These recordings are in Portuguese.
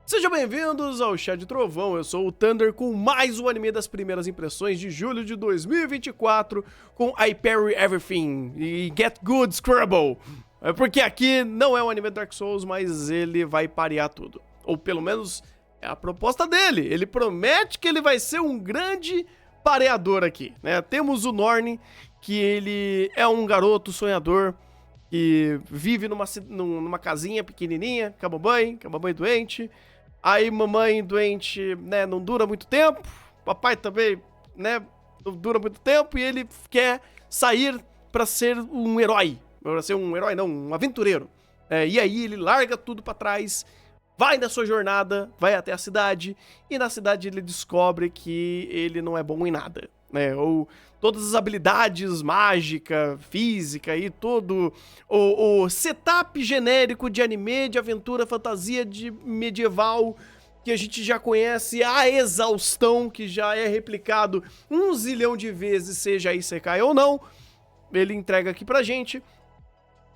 Sejam bem-vindos ao Chá de Trovão, eu sou o Thunder com mais um anime das primeiras impressões de julho de 2024 com I Parry Everything e Get Good Scrabble. Porque aqui não é um anime Dark Souls, mas ele vai parear tudo. Ou pelo menos é a proposta dele, ele promete que ele vai ser um grande pareador aqui, né? Temos o Norne, que ele é um garoto sonhador que vive numa casinha pequenininha, com a mamãe doente. Aí mamãe doente, né, não dura muito tempo, papai também, né, não dura muito tempo, e ele quer sair pra ser um herói, não, um aventureiro. E aí ele larga tudo pra trás, vai na sua jornada, vai até a cidade, e na cidade ele descobre que ele não é bom em nada, né, ou todas as habilidades mágica, física e todo o setup genérico de anime, de aventura, fantasia, de medieval, que a gente já conhece a exaustão, que já é replicado 1 zilhão de vezes, seja Isekai ou não, ele entrega aqui pra gente.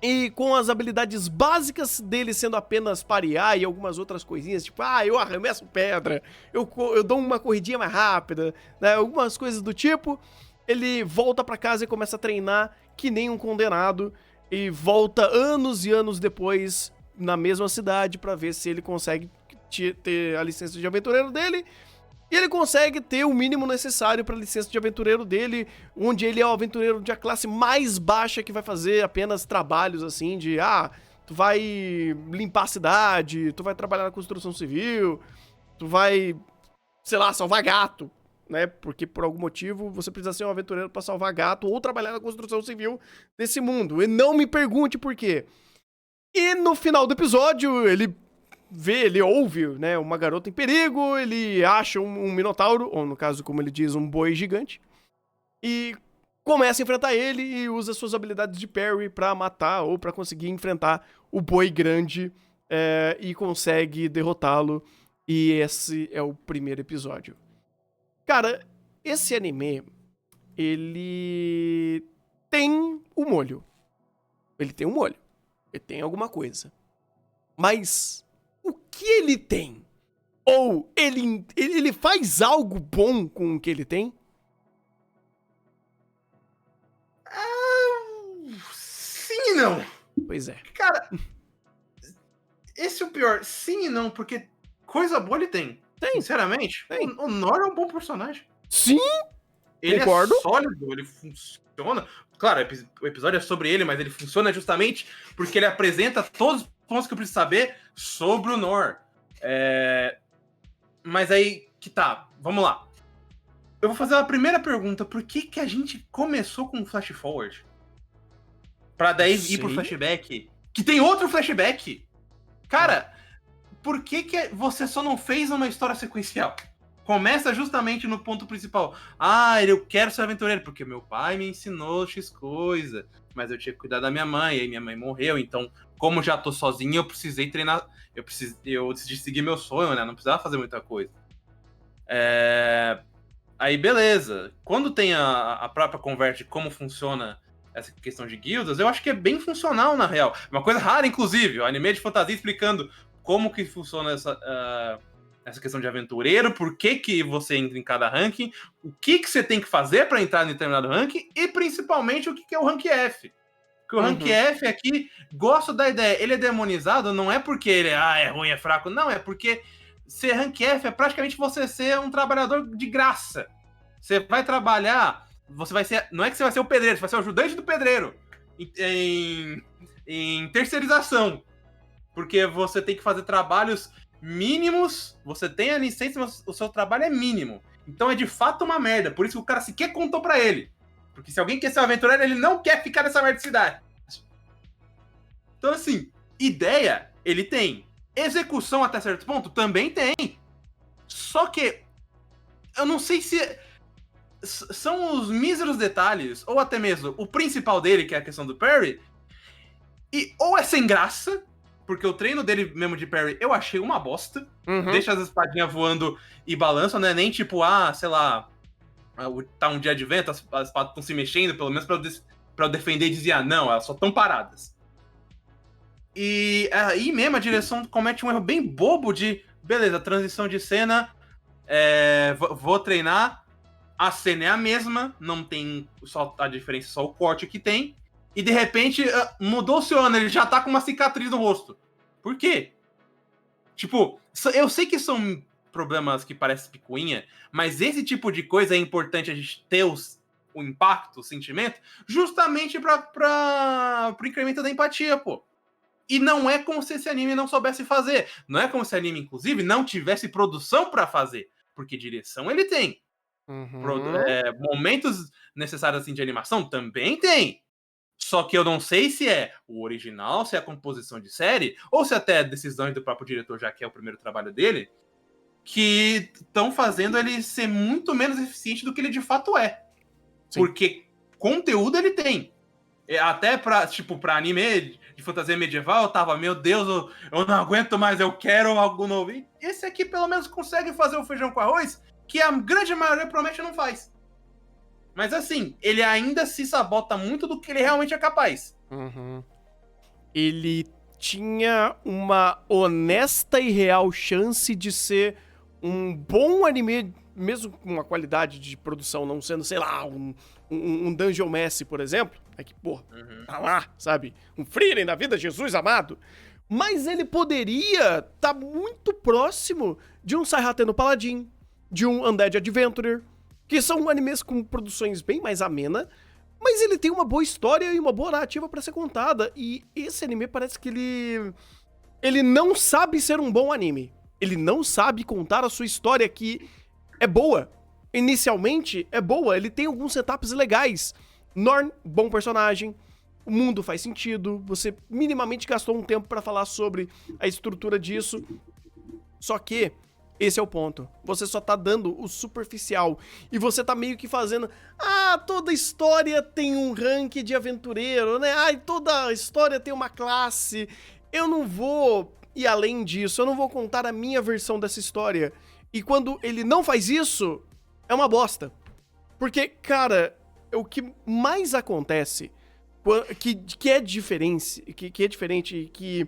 E com as habilidades básicas dele sendo apenas parear e algumas outras coisinhas, tipo, eu arremesso pedra, eu dou uma corridinha mais rápida, né, algumas coisas do tipo. Ele volta pra casa e começa a treinar que nem um condenado e volta anos e anos depois na mesma cidade pra ver se ele consegue ter a licença de aventureiro dele. E ele consegue ter o mínimo necessário pra licença de aventureiro dele, onde ele é o aventureiro de a classe mais baixa que vai fazer apenas trabalhos assim de, tu vai limpar a cidade, tu vai trabalhar na construção civil, tu vai, sei lá, salvar gato, né? Porque por algum motivo você precisa ser um aventureiro pra salvar gato ou trabalhar na construção civil desse mundo. E não me pergunte por quê. E no final do episódio, ele ouve, né, uma garota em perigo, ele acha um minotauro, ou no caso, como ele diz, um boi gigante, e começa a enfrentar ele e usa suas habilidades de parry pra matar ou pra conseguir enfrentar o boi grande e consegue derrotá-lo. E esse é o primeiro episódio. Cara, esse anime, ele tem um molho. Ele tem alguma coisa. Mas o que ele tem? Ou ele faz algo bom com o que ele tem? Sim e não. Pois é. Cara, esse é o pior. Sim e não, porque coisa boa ele tem. Sinceramente, tem. o Nor é um bom personagem. Sim, ele concordo. É sólido, ele funciona. Claro, o episódio é sobre ele, mas ele funciona justamente porque ele apresenta todos os pontos que eu preciso saber sobre o Nor. Mas aí que tá, vamos lá. Eu vou fazer a primeira pergunta. Por que a gente começou com um flash forward? Pra daí ir pro flashback? Que tem outro flashback? Cara, por que você só não fez uma história sequencial? Começa justamente no ponto principal. Eu quero ser aventureiro, porque meu pai me ensinou X coisa, mas eu tinha que cuidar da minha mãe, e aí minha mãe morreu, então, como já tô sozinho, eu precisei treinar, eu decidi seguir meu sonho, né? Não precisava fazer muita coisa. Aí, beleza. Quando tem a própria conversa de como funciona essa questão de guildas, eu acho que é bem funcional, na real. Uma coisa rara, inclusive, o anime de fantasia explicando como que funciona essa questão de aventureiro, por que você entra em cada ranking, o que você tem que fazer para entrar em determinado ranking, e principalmente o que é o rank F. Porque o rank F aqui, gosto da ideia, ele é demonizado, não é porque ele é ruim, é fraco, não, é porque ser rank F é praticamente você ser um trabalhador de graça. Você vai trabalhar, você vai ser, não é que você vai ser o pedreiro, você vai ser o ajudante do pedreiro em terceirização. Porque você tem que fazer trabalhos mínimos, você tem a licença, mas o seu trabalho é mínimo. Então é de fato uma merda. Por isso que o cara sequer contou pra ele. Porque se alguém quer ser um aventureiro, ele não quer ficar nessa merda de cidade. Então, assim, ideia, ele tem. Execução até certo ponto, também tem. Só que eu não sei se são os míseros detalhes, ou até mesmo o principal dele, que é a questão do parry, e ou é sem graça, porque o treino dele mesmo de parry eu achei uma bosta. Deixa as espadinhas voando e balançam, né? Nem tipo, sei lá, tá um dia de vento, as espadas estão se mexendo, pelo menos pra eu defender e dizer, não, elas só estão paradas. E aí mesmo a direção comete um erro bem bobo de beleza, transição de cena, vou treinar, a cena é a mesma, não tem só a diferença, só o corte que tem, e de repente mudou o seu ano, ele já tá com uma cicatriz no rosto. Por quê? Tipo, eu sei que são problemas que parecem picuinha, mas esse tipo de coisa é importante a gente ter o impacto, o sentimento, justamente pro incremento da empatia, pô. E não é como se esse anime não soubesse fazer. Não é como se o anime, inclusive, não tivesse produção pra fazer. Porque direção ele tem. Momentos necessários assim, de animação também tem. Só que eu não sei se é o original, se é a composição de série, ou se até decisões do próprio diretor, já que é o primeiro trabalho dele, que estão fazendo ele ser muito menos eficiente do que ele de fato é. Sim. Porque conteúdo ele tem. Até pra anime de fantasia medieval, eu tava, meu Deus, eu não aguento mais, eu quero algo novo. E esse aqui pelo menos consegue fazer o feijão com arroz, que a grande maioria provavelmente não faz. Mas assim, ele ainda se sabota muito do que ele realmente é capaz. Uhum. Ele tinha uma honesta e real chance de ser um bom anime, mesmo com uma qualidade de produção não sendo, sei lá, um Dungeon Meshi, por exemplo. É que, porra, tá lá, sabe? Um Frieren da vida, Jesus amado. Mas ele poderia tá muito próximo de um Saihaten no Paladin, de um Undead Adventurer, que são animes com produções bem mais amena, mas ele tem uma boa história e uma boa narrativa pra ser contada. E esse anime parece que ele não sabe ser um bom anime. Ele não sabe contar a sua história, que é boa. Inicialmente, é boa. Ele tem alguns setups legais. Norn, bom personagem. O mundo faz sentido. Você minimamente gastou um tempo pra falar sobre a estrutura disso. Só que esse é o ponto. Você só tá dando o superficial. E você tá meio que fazendo... toda história tem um rank de aventureiro, né? Toda história tem uma classe. Eu não vou ir além disso. Eu não vou contar a minha versão dessa história. E quando ele não faz isso, é uma bosta. Porque, cara, o que mais acontece... Que é diferente, que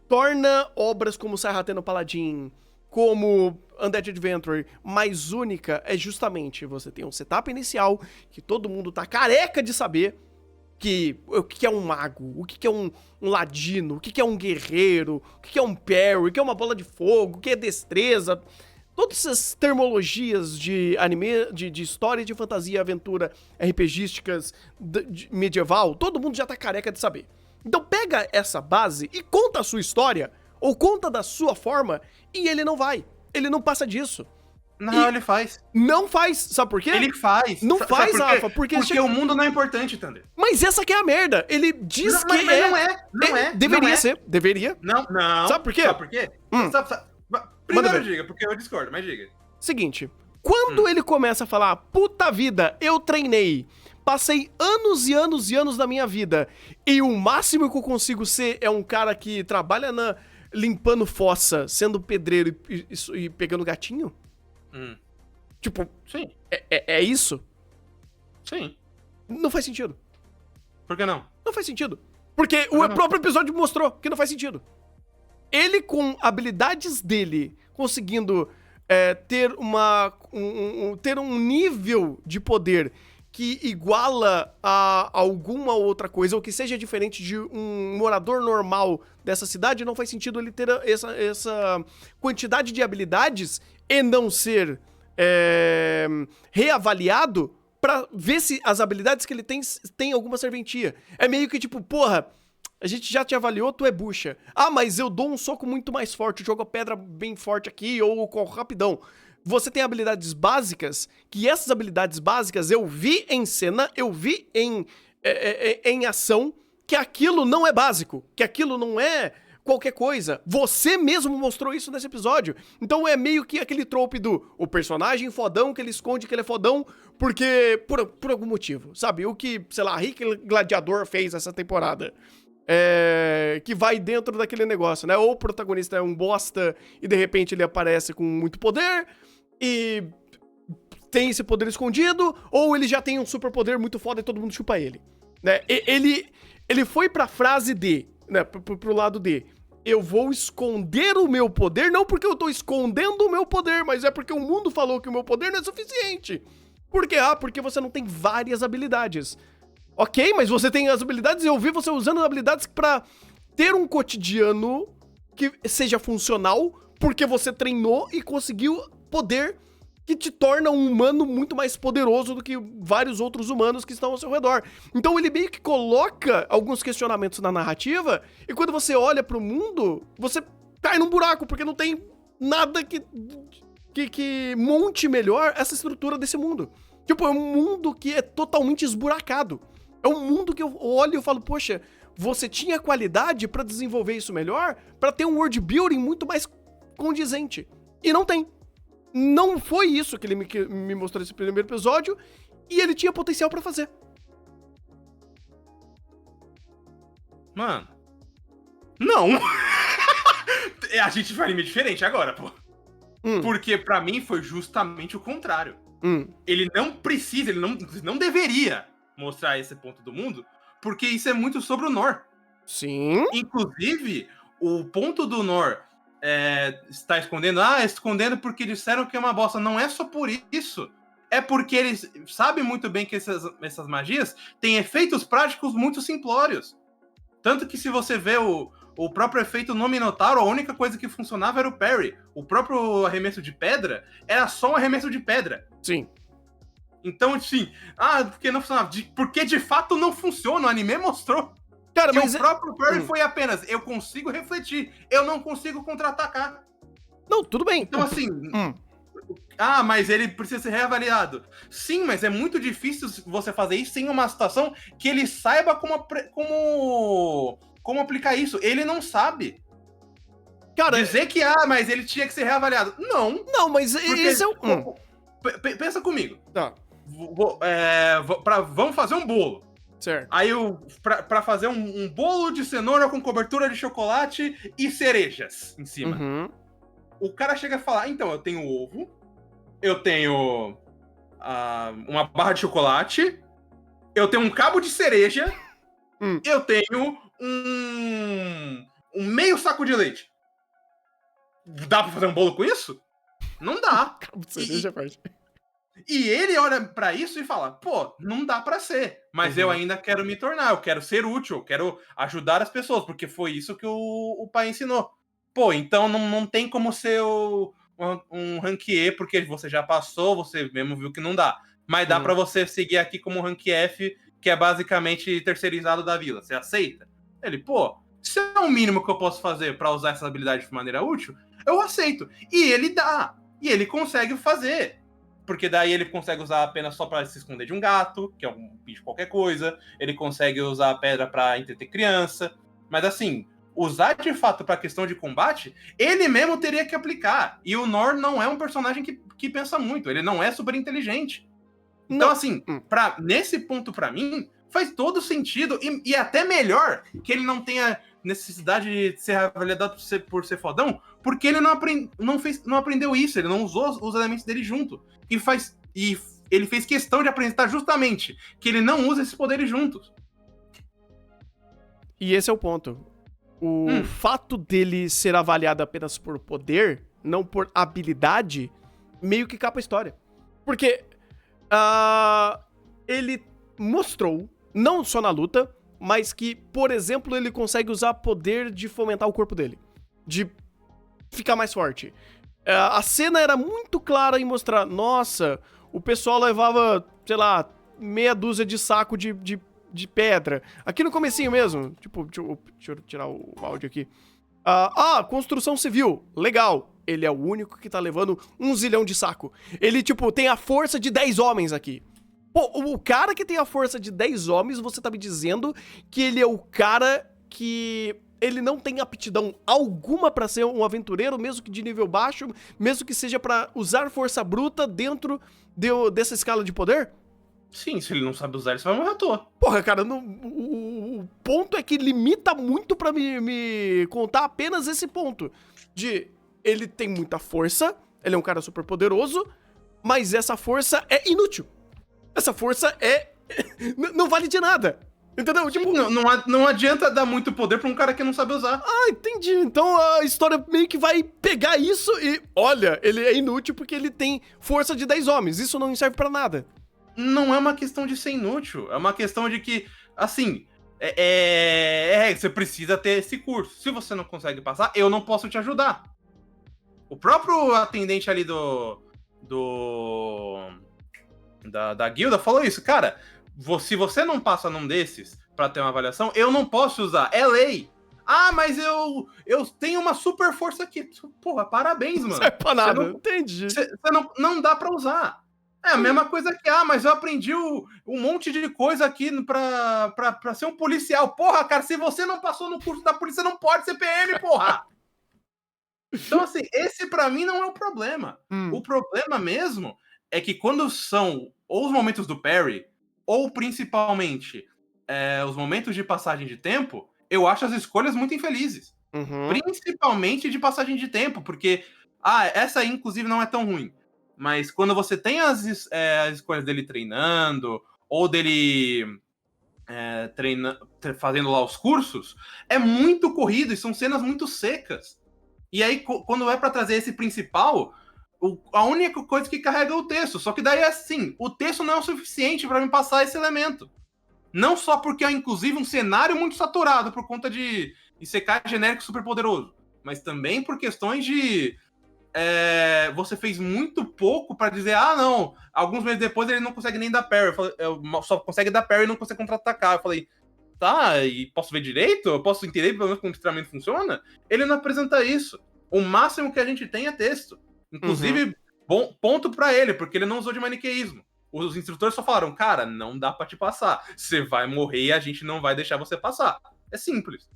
torna obras como Saihaten no Paladin, como Undead Adventure mais única, é justamente você tem um setup inicial que todo mundo tá careca de saber o que é um mago, o que é um ladino, o que é um guerreiro, o que é um parry, o que é uma bola de fogo, o que é destreza. Todas essas termologias de anime, de história, de fantasia, aventura, RPGísticas, medieval, todo mundo já tá careca de saber. Então pega essa base e conta a sua história, ou conta da sua forma, e ele não vai. Ele não passa disso. Não, ele faz. Não faz, sabe por quê? Ele faz. Não faz, por Rafa, porque o mundo não é importante, Thunder. Mas essa que é a merda. Ele diz não, que não é. Deveria não ser, deveria. Não. Sabe por quê? Sabe por quê? Primeiro diga, porque eu discordo, mas diga. Seguinte, quando ele começa a falar, puta vida, eu treinei, passei anos e anos e anos da minha vida, e o máximo que eu consigo ser é um cara que trabalha limpando fossa, sendo pedreiro e pegando gatinho? Tipo, sim. É isso? Sim. Não faz sentido. Por que não? Não faz sentido. Porque o próprio episódio mostrou que não faz sentido. Ele, com habilidades dele, conseguindo ter um nível de poder que iguala a alguma outra coisa, ou que seja diferente de um morador normal dessa cidade, não faz sentido ele ter essa quantidade de habilidades e não ser reavaliado pra ver se as habilidades que ele tem alguma serventia. É meio que tipo, porra, a gente já te avaliou, tu é bucha. Mas eu dou um soco muito mais forte, jogo a pedra bem forte aqui, ou corro rapidão. Você tem habilidades básicas, que essas habilidades básicas eu vi em cena, eu vi em ação, que aquilo não é básico, que aquilo não é qualquer coisa. Você mesmo mostrou isso nesse episódio. Então é meio que aquele trope o personagem fodão, que ele esconde que ele é fodão, porque por algum motivo, sabe? O que, sei lá, Rick Gladiador fez essa temporada. Que vai dentro daquele negócio, né? Ou o protagonista é um bosta e de repente ele aparece com muito poder e tem esse poder escondido, ou ele já tem um superpoder muito foda e todo mundo chupa ele, né? Ele foi pra frase D, né? Pro lado D. eu vou esconder o meu poder, não porque eu tô escondendo o meu poder, mas é porque o mundo falou que o meu poder não é suficiente. Por quê? Porque você não tem várias habilidades. Ok, mas você tem as habilidades e eu vi você usando habilidades pra ter um cotidiano que seja funcional, porque você treinou e conseguiu poder que te torna um humano muito mais poderoso do que vários outros humanos que estão ao seu redor. Então ele meio que coloca alguns questionamentos na narrativa, e quando você olha pro mundo, você cai num buraco, porque não tem nada que monte melhor essa estrutura desse mundo. Tipo, é um mundo que é totalmente esburacado. É um mundo que eu olho e eu falo, poxa, você tinha qualidade pra desenvolver isso melhor, pra ter um world building muito mais condizente. E não tem. Não foi isso que ele me mostrou nesse primeiro episódio, e ele tinha potencial pra fazer. Mano, não. A gente vai anime diferente agora, pô. Porque pra mim foi justamente o contrário. Ele não precisa, ele não deveria mostrar esse ponto do mundo, porque isso é muito sobre o Nor. Sim. Inclusive, o ponto do Nor está escondendo, escondendo porque disseram que é uma bosta. Não é só por isso. É porque eles sabem muito bem que essas magias têm efeitos práticos muito simplórios. Tanto que se você vê o próprio efeito no Minotauro, a única coisa que funcionava era o parry. O próprio arremesso de pedra era só um arremesso de pedra. Sim. Então, assim, porque não funcionava? Porque de fato não funciona, o anime mostrou. Cara, mas o próprio parry foi apenas, eu consigo refletir, eu não consigo contra-atacar. Não, tudo bem. Então, assim... mas ele precisa ser reavaliado. Sim, mas é muito difícil você fazer isso em uma situação que ele saiba como aplicar isso. Ele não sabe. Cara, dizer que, mas ele tinha que ser reavaliado. Não. Não, mas esse é o... Pensa comigo. Tá. Vamos fazer um bolo. Certo. Aí, pra fazer um bolo de cenoura com cobertura de chocolate e cerejas em cima. Uhum. O cara chega a falar, então, eu tenho ovo, eu tenho uma barra de chocolate, eu tenho um cabo de cereja, eu tenho um meio saco de leite. Dá pra fazer um bolo com isso? Não dá. Cabo de cereja, E ele olha pra isso e fala, pô, não dá pra ser, mas eu ainda quero me tornar, eu quero ser útil, eu quero ajudar as pessoas, porque foi isso que o pai ensinou. Pô, então não tem como ser um rank E, porque você já passou, você mesmo viu que não dá. Mas dá pra você seguir aqui como rank F, que é basicamente terceirizado da vila. Você aceita? Ele, pô, se é o mínimo que eu posso fazer pra usar essa habilidade de maneira útil, eu aceito. E ele dá. E ele consegue fazer. Porque daí ele consegue usar apenas só pra se esconder de um gato, que é um bicho qualquer coisa. Ele consegue usar a pedra pra entreter criança. Mas assim... usar de fato pra questão de combate, ele mesmo teria que aplicar. E o Nor não é um personagem que pensa muito, ele não é super inteligente. Então, assim, nesse ponto pra mim, faz todo sentido, e até melhor que ele não tenha necessidade de ser avaliado por ser fodão, porque ele não aprendeu isso, ele não usou os elementos dele junto. E ele fez questão de apresentar justamente que ele não usa esses poderes juntos. E esse é o ponto. O fato dele ser avaliado apenas por poder, não por habilidade, meio que capa a história. Porque ele mostrou, não só na luta, mas que, por exemplo, ele consegue usar poder de fomentar o corpo dele. De ficar mais forte. A cena era muito clara em mostrar, nossa, o pessoal levava, sei lá, meia dúzia de saco de pedra. Aqui no comecinho mesmo. Tipo, deixa eu tirar o áudio aqui. Construção civil. Legal. Ele é o único que tá levando 1 zilhão de saco. Ele, tipo, tem a força de 10 homens aqui. Pô, o cara que tem a força de 10 homens, você tá me dizendo que ele é o cara que... ele não tem aptidão alguma pra ser um aventureiro, mesmo que de nível baixo, mesmo que seja pra usar força bruta dentro dessa escala de poder? Sim, se ele não sabe usar, ele só vai morrer à toa. Porra, cara, o ponto é que limita muito pra me contar apenas esse ponto. De ele tem muita força, ele é um cara super poderoso, mas essa força é inútil. Essa força não vale de nada. Entendeu? Tipo, Não adianta dar muito poder pra um cara que não sabe usar. entendi. Então a história meio que vai pegar isso e, olha, ele é inútil porque ele tem força de 10 homens. Isso não serve pra nada. Não é uma questão de ser inútil. É uma questão de que, assim, você precisa ter esse curso. Se você não consegue passar, eu não posso te ajudar. O próprio atendente ali da guilda falou isso. Cara, se você não passa num desses pra ter uma avaliação, eu não posso usar. É lei. Ah, mas eu tenho uma super força aqui. Porra, parabéns, mano. Não serve pra nada, entendi. Você não dá pra usar. É a mesma coisa que, mas eu aprendi um monte de coisa aqui pra ser um policial. Porra, cara, se você não passou no curso da polícia, não pode ser PM, porra! Então, assim, esse pra mim não é o problema. O problema mesmo é que quando são ou os momentos do parry, ou principalmente os momentos de passagem de tempo, eu acho as escolhas muito infelizes. Principalmente de passagem de tempo, porque essa aí, inclusive, não é tão ruim. Mas quando você tem as escolhas dele treinando, ou dele fazendo lá os cursos, é muito corrido e são cenas muito secas. E aí, quando é pra trazer esse principal, a única coisa que carrega é o texto. Só que daí, assim, o texto não é o suficiente pra me passar esse elemento. Não só porque é, inclusive, um cenário muito saturado por conta de Isekai genérico super poderoso, mas também por questões de você fez muito pouco pra dizer, não, alguns meses depois ele não consegue nem dar parry. Eu só consegue dar parry e não consegue contra-atacar. Eu falei, tá, e posso ver direito? Eu posso entender pelo menos como o treinamento funciona? Ele não apresenta isso. O máximo que a gente tem é texto. Inclusive, bom ponto pra ele, porque ele não usou de maniqueísmo. Os instrutores só falaram, cara, não dá pra te passar. Você vai morrer e a gente não vai deixar você passar. É simples.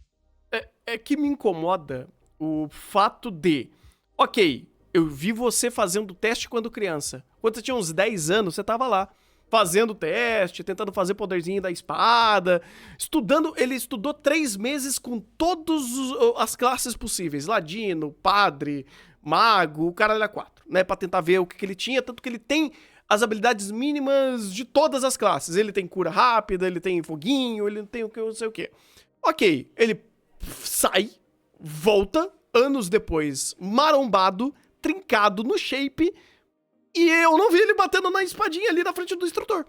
É que me incomoda o fato de, ok, eu vi você fazendo teste quando criança. Quando você tinha uns 10 anos, você tava lá, fazendo teste, tentando fazer poderzinho da espada, estudando. Ele estudou 3 meses com todas as classes possíveis. Ladino, padre, mago, o cara era 4, né? Pra tentar ver o que ele tinha, tanto que ele tem as habilidades mínimas de todas as classes. Ele tem cura rápida, ele tem foguinho, ele tem o que, não sei o que. Ok, ele sai, volta, anos depois, marombado, trincado no shape, e eu não vi ele batendo na espadinha ali na frente do instrutor.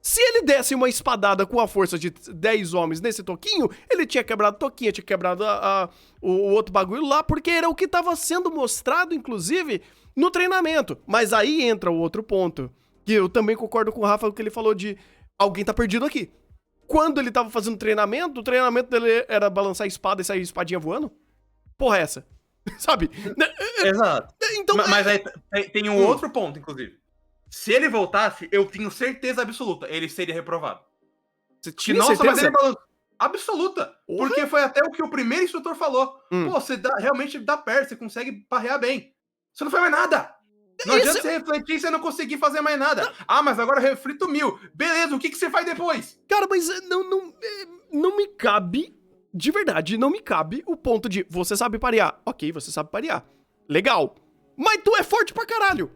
Se ele desse uma espadada com a força de 10 homens nesse toquinho, ele tinha quebrado o toquinho, tinha quebrado o outro bagulho lá, porque era o que estava sendo mostrado, inclusive, no treinamento. Mas aí entra o outro ponto, que eu também concordo com o Rafa, que ele falou de alguém tá perdido aqui. Quando ele tava fazendo treinamento, o treinamento dele era balançar a espada e sair espadinha voando? Porra, essa? Sabe? Exato. Então, mas aí tem um outro ponto, inclusive. Se ele voltasse, eu tenho certeza absoluta, ele seria reprovado. Você tinha certeza? Mas ele falou, absoluta. Porra. Porque foi até o que o primeiro instrutor falou. Pô, você realmente dá perto, você consegue parrear bem. Você não faz mais nada. Não adianta você refletir e você não conseguir fazer mais nada. Mas agora eu reflito 1000. Beleza, o que você faz depois? Cara, mas não me cabe, de verdade, não me cabe o ponto de você sabe parear. Ok, você sabe parear. Legal. Mas tu é forte pra caralho.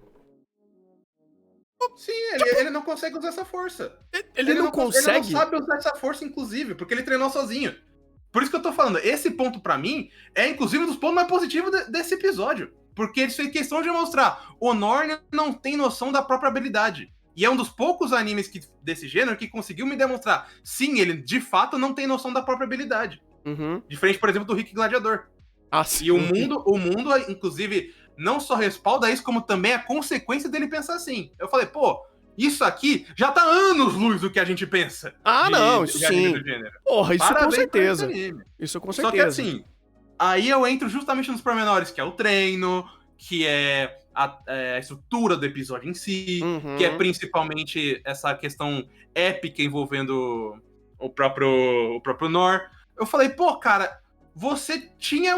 Sim, ele não consegue usar essa força. Ele não consegue? Ele não sabe usar essa força, inclusive, porque ele treinou sozinho. Por isso que eu tô falando, esse ponto pra mim é, inclusive, um dos pontos mais positivos desse episódio. Porque eles fez questão de mostrar, o Norn não tem noção da própria habilidade. E é um dos poucos animes desse gênero que conseguiu me demonstrar, sim, ele de fato não tem noção da própria habilidade. Diferente, por exemplo, do Rick Gladiador. Sim. E o mundo, inclusive, não só respalda isso, como também a consequência dele pensar assim. Eu falei, pô, isso aqui já tá anos-luz do que a gente pensa. Não, isso sim. Porra, isso com certeza. Isso com certeza. Só que assim, aí eu entro justamente nos pormenores, que é o treino, que é a estrutura do episódio em si, que é principalmente essa questão épica envolvendo o próprio Nor. Eu falei, pô, cara, você tinha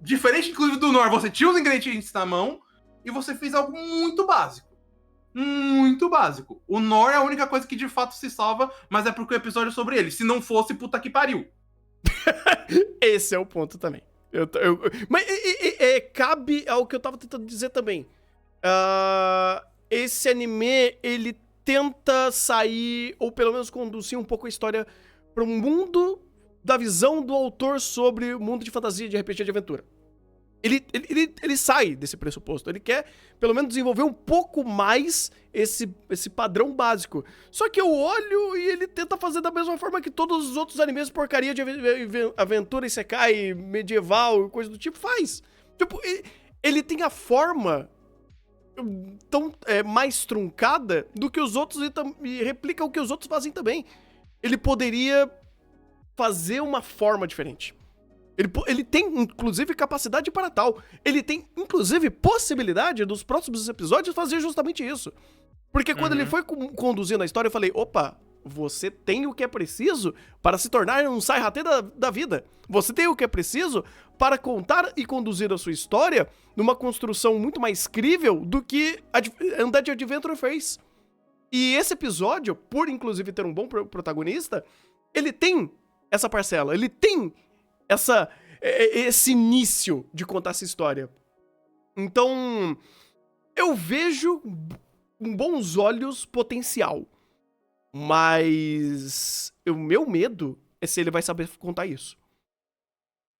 diferente, inclusive, do Nor, você tinha os ingredientes na mão e você fez algo muito básico. Muito básico. O Nor é a única coisa que de fato se salva, mas é porque o episódio é sobre ele. Se não fosse, puta que pariu. Esse é o ponto também. Mas cabe ao que eu tava tentando dizer também. Esse anime, ele tenta sair, ou pelo menos conduzir um pouco a história para um mundo da visão do autor sobre o mundo de fantasia, de RPG de aventura. Ele sai desse pressuposto. Ele quer, pelo menos, desenvolver um pouco mais esse padrão básico. Só que eu olho e ele tenta fazer da mesma forma que todos os outros animes porcaria de aventura, isekai, medieval, coisa do tipo, faz. Tipo, ele tem a forma tão mais truncada do que os outros e replica o que os outros fazem também. Ele poderia fazer uma forma diferente. Ele tem, inclusive, capacidade para tal. Ele tem, inclusive, possibilidade dos próximos episódios fazer justamente isso. Porque quando ele foi conduzindo a história, eu falei, opa, você tem o que é preciso para se tornar um Sai-Hate da vida. Você tem o que é preciso para contar e conduzir a sua história numa construção muito mais crível do que Undead Adventure fez. E esse episódio, por inclusive ter um bom protagonista, ele tem essa parcela, ele tem esse início de contar essa história. Então, eu vejo com bons olhos potencial. Mas o meu medo é se ele vai saber contar isso.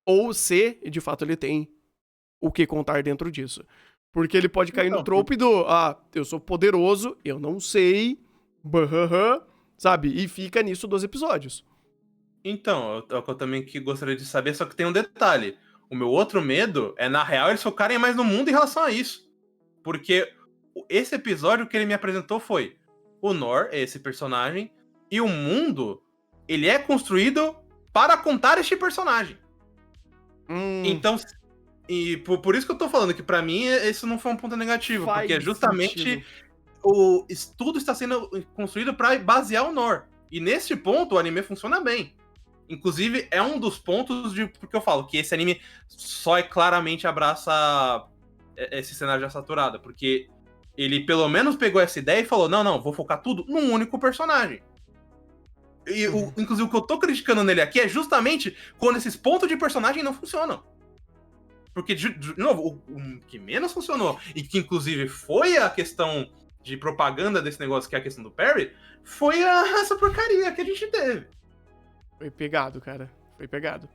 Ou se, de fato, ele tem o que contar dentro disso. Porque ele pode cair no trope do, eu sou poderoso, eu não sei, sabe? E fica nisso 2 episódios. Então, é o que eu também gostaria de saber, só que tem um detalhe. O meu outro medo é, na real, eles focarem mais no mundo em relação a isso. Porque esse episódio que ele me apresentou foi o Nor, esse personagem, e o mundo, ele é construído para contar este personagem. Então, e por isso que eu tô falando que pra mim isso não foi um ponto negativo, porque justamente tudo está sendo construído para basear o Nor. E nesse ponto o anime funciona bem. Inclusive, é um dos pontos porque eu falo que esse anime só claramente abraça esse cenário já saturado, porque ele pelo menos pegou essa ideia e falou, não, vou focar tudo num único personagem. E inclusive o que eu tô criticando nele aqui é justamente quando esses pontos de personagem não funcionam. Porque, de novo, o que menos funcionou, e que inclusive foi a questão de propaganda desse negócio, que é a questão do Perry, foi essa porcaria que a gente teve. Foi pegado, cara. Foi pegado.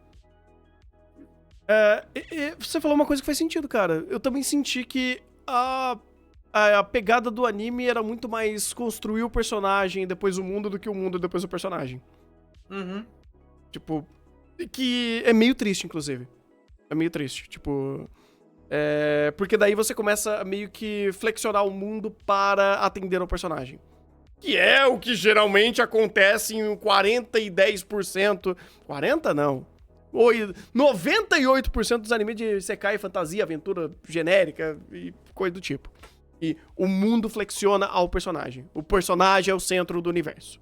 Você falou uma coisa que faz sentido, cara. Eu também senti que a pegada do anime era muito mais construir o personagem, depois o mundo, do que o mundo depois o personagem. Tipo, que é meio triste, inclusive. É meio triste, tipo... porque daí você começa a meio que flexionar o mundo para atender ao personagem. Que é o que geralmente acontece em 40 e 10%. 40 não. 98% dos animes de isekai, fantasia, aventura genérica e coisa do tipo. E o mundo flexiona ao personagem. O personagem é o centro do universo.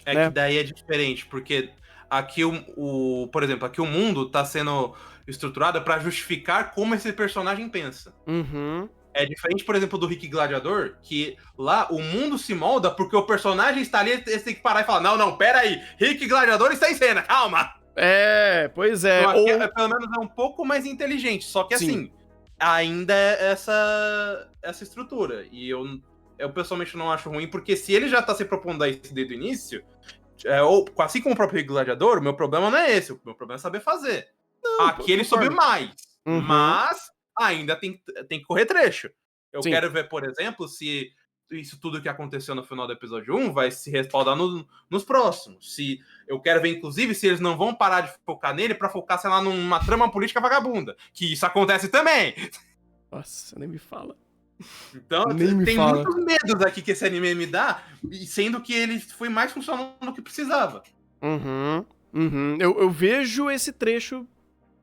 Que daí é diferente, porque aqui por exemplo, aqui o mundo tá sendo estruturado para justificar como esse personagem pensa. É diferente, por exemplo, do Rick Gladiador, que lá o mundo se molda porque o personagem está ali, ele tem que parar e falar, não, pera aí, Rick Gladiador está em cena, calma! Pois é. Então, aqui, pelo menos é um pouco mais inteligente, só que assim, ainda é essa estrutura. E eu pessoalmente não acho ruim, porque se ele já tá se propondo a isso desde o início, assim como o próprio Rick Gladiador, o meu problema não é esse, o meu problema é saber fazer. Aqui ele soube mais, mas ainda tem que correr trecho. Eu quero ver, por exemplo, se isso tudo que aconteceu no final do episódio 1 vai se respaldar nos próximos. Eu quero ver, inclusive, se eles não vão parar de focar nele pra focar, sei lá, numa trama política vagabunda. Que isso acontece também. Nossa, nem me fala. Então, tem muitos medos aqui que esse anime me dá, sendo que ele foi mais funcionando do que precisava. Eu vejo esse trecho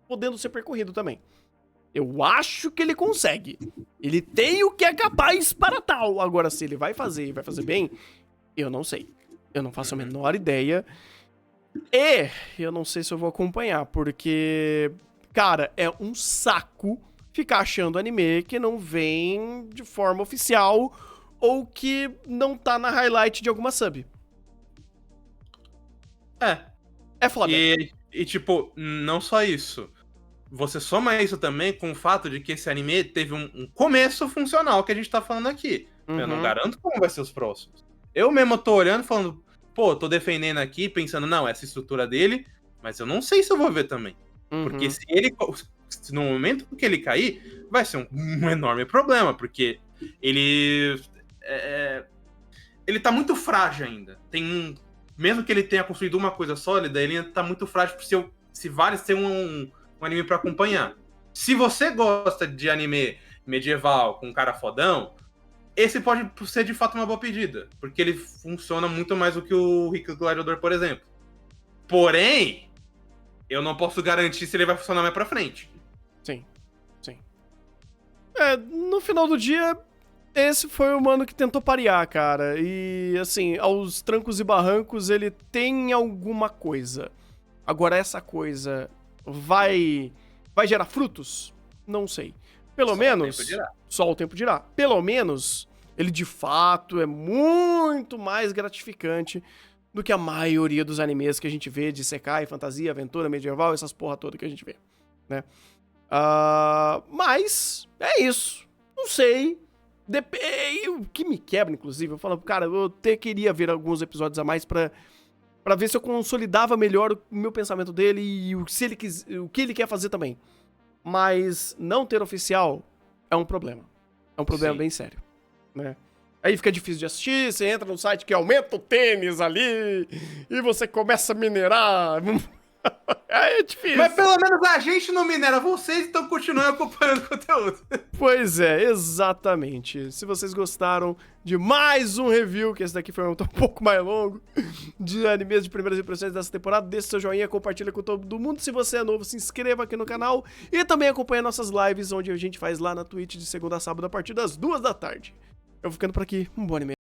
podendo ser percorrido também. Eu acho que ele consegue. Ele tem o que é capaz para tal. Agora, se ele vai fazer bem, eu não sei. Eu não faço a menor ideia. E eu não sei se eu vou acompanhar, porque, cara, é um saco ficar achando anime que não vem de forma oficial ou que não tá na highlight de alguma sub. É foda. E tipo, não só isso. Você soma isso também com o fato de que esse anime teve um começo funcional que a gente tá falando aqui. Eu não garanto como vai ser os próximos. Eu mesmo tô olhando falando, pô, tô defendendo aqui, pensando, não, essa estrutura dele, mas eu não sei se eu vou ver também. Porque se no momento que ele cair, vai ser um enorme problema, porque ele ele tá muito frágil ainda. Mesmo que ele tenha construído uma coisa sólida, ele ainda tá muito frágil se vale ser um anime pra acompanhar. Se você gosta de anime medieval com um cara fodão, esse pode ser de fato uma boa pedida, porque ele funciona muito mais do que o Rick Gladiador, por exemplo. Porém, eu não posso garantir se ele vai funcionar mais pra frente. Sim. No final do dia, esse foi o mano que tentou parear, cara. E, assim, aos trancos e barrancos, ele tem alguma coisa. Agora, essa coisa vai gerar frutos? Não sei. Pelo menos... Só o tempo dirá. Pelo menos, ele de fato é muito mais gratificante do que a maioria dos animes que a gente vê de Isekai, fantasia, aventura, medieval, essas porra toda que a gente vê, né? Mas é isso. Não sei. O que me quebra, inclusive, eu falo, cara, eu até queria ver alguns episódios a mais pra ver se eu consolidava melhor o meu pensamento dele e o que ele quer fazer também. Mas não ter oficial é um problema. É um problema bem sério, né? Aí fica difícil de assistir, você entra no site que aumenta o tênis ali e você começa a minerar. É difícil. Mas pelo menos a gente não minera, vocês estão continuando acompanhando o conteúdo. Pois é, exatamente. Se vocês gostaram de mais um review, que esse daqui foi um pouco mais longo, de animes de primeiras impressões dessa temporada, deixe seu joinha, compartilha com todo mundo. Se você é novo, se inscreva aqui no canal e também acompanha nossas lives, onde a gente faz lá na Twitch de segunda a sábado a partir das 2 da tarde. Eu vou ficando por aqui, um bom anime.